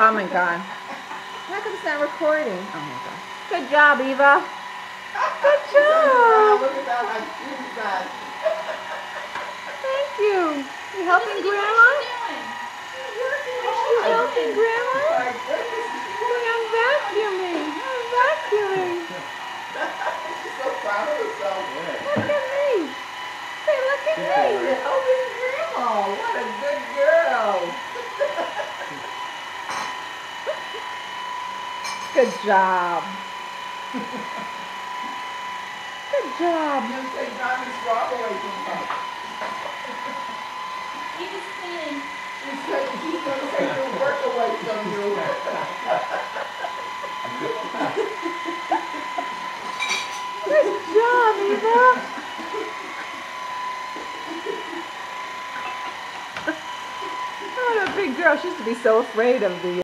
Oh my God. How come it's not recording? Oh my God. Good job, Eva. Good job. Look at that, how cute is that? Thank you. You helping Grandma? You helping Grandma? My goodness, See, I'm vacuuming. I'm vacuuming. she's so proud of herself. Look at me. Say, look at me. She's helping Grandma. What a good girl. Good job. Good job. You take Diamond's rock away from her. Eva's cleaning. She's going to take your work away from you. Good job, Eva. What a big girl. She used to be so afraid of the